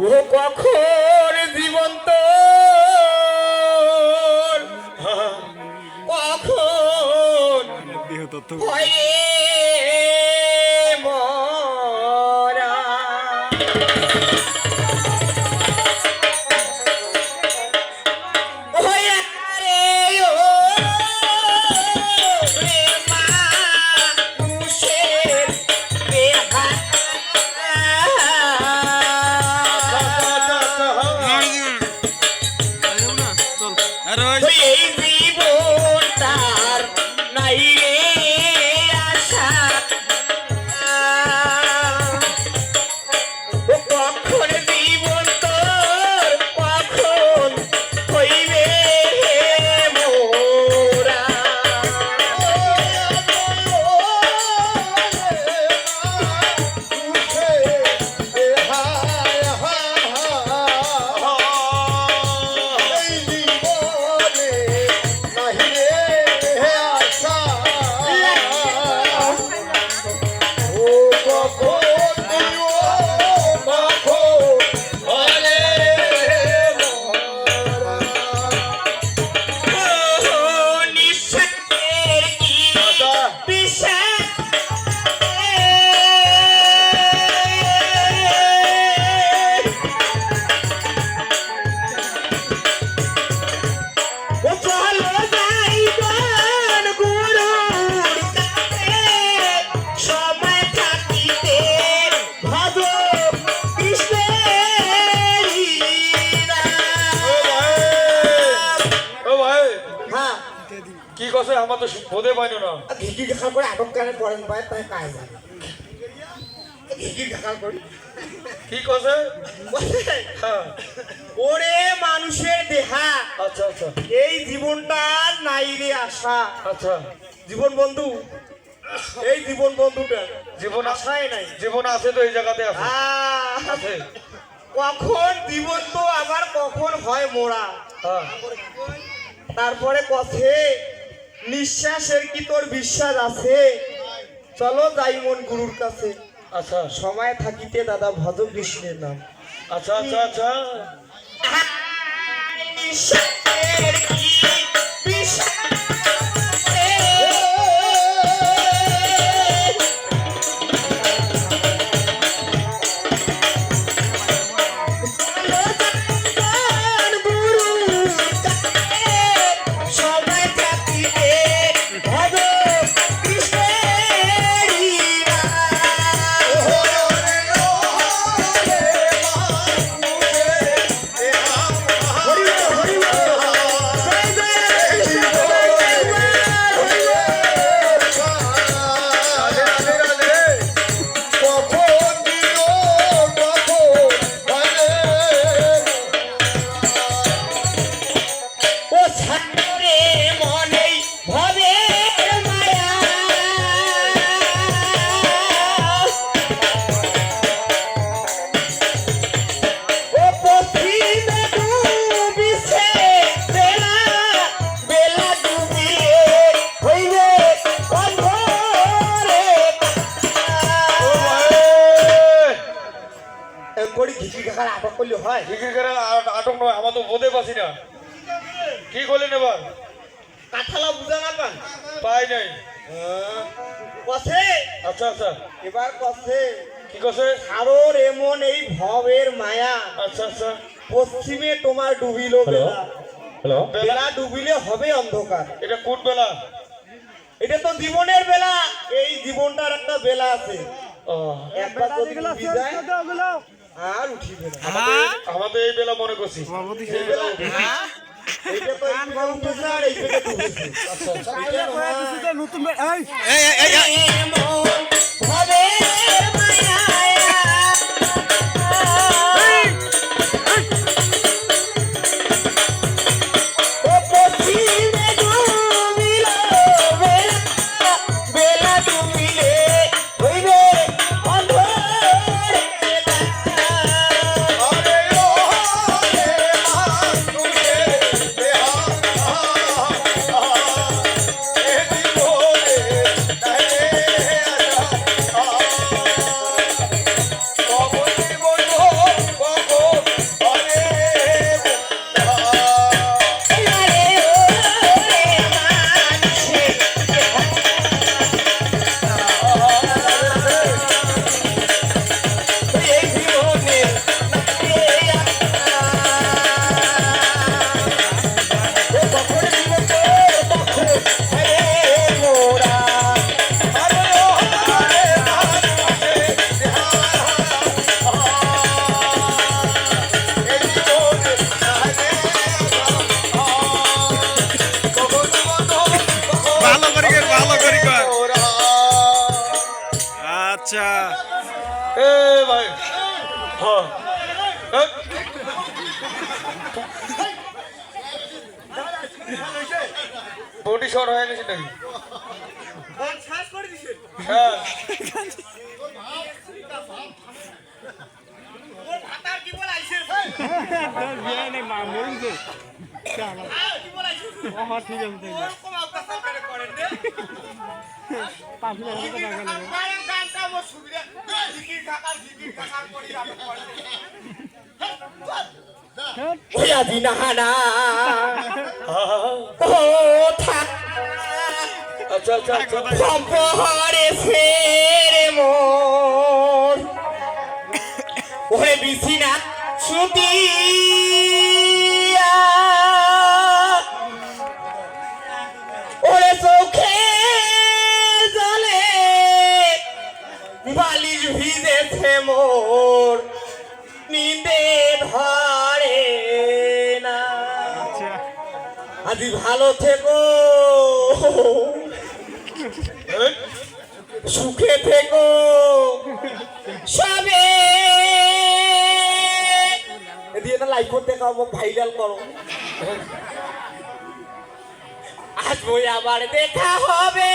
ও কখন জীবন্ত কখন ভয়ে মরা এই জীবনটার নাই রে আশা কখন জীবন তোর কখন হইবে মোরা কি কথা আমার তো বোধে পাইল না ঘিকি ঘাকা করে আটক কানে পড়েন পায় তাই কাজ ঘিকি ঘাকা করে কি কথা হ্যাঁ ওরে মানুষের দেহা আচ্ছা আচ্ছা এই জীবনটা নাই রে আশা আচ্ছা জীবন বন্ধু এই জীবন বন্ধুটা জীবন আশাই নাই জীবন আছে তো এই জায়গাতে আছে আছে কখন জীবন তো আবার কখন হয় মোরা হ্যাঁ তারপরে কথে নিঃশ্বাসের কি তোর বিশ্বাস আছে চলো যাই মন গুরুর কাছে আচ্ছা সময় থাকিতে দাদা ভজ কৃষ্ণের নাম আচ্ছা আচ্ছা আচ্ছা নিঃশ্বাসের কি বিশ্বাস আটক করলে হয় আটক নয় আমার তো বোধে পাচ্ছি না কি করলেন এবার কাঁঠালা বুঝা না পান পাই নাই কছে আচ্ছা আচ্ছা এবার কছে কি কছে কারোর এমন এই ভবের মায়া আচ্ছা আচ্ছা পশ্চিমে তোমার ডুবিল বেলা হ্যালো বেলা ডুবিলে হবে অন্ধকার এটা কোন বেলা এটা তো জীবনের বেলা এই জীবনটার একটা বেলা আছে একবার যদি ডুবি যায় আর উঠিবে না আমাদের এই বেলা মনে করছি এই বেলা এইটা তো একবার উঠেছে আর এই থেকে ডুবেছে আচ্ছা আচ্ছা নতুন ভবে মায়া ভাই হ্যাঁ এই, বডি শর্ট হয়ে গেছে নাকি হ্যাঁ ওয়া দিনাহানা ও থাক আচ্ছা আচ্ছা আচ্ছা সম্পহরে ফেরে মোর ওরে বিছিনা ছুটিয়া ওরে চোখে জলে বালিশ ভিজেছে মোর নিন্দে ধরে না আজি ভালো থেকো এই, সুখে থেকো সবে দিয়ে না লাইক করতে খাবো ভাইরাল করো আসবো আবার দেখা হবে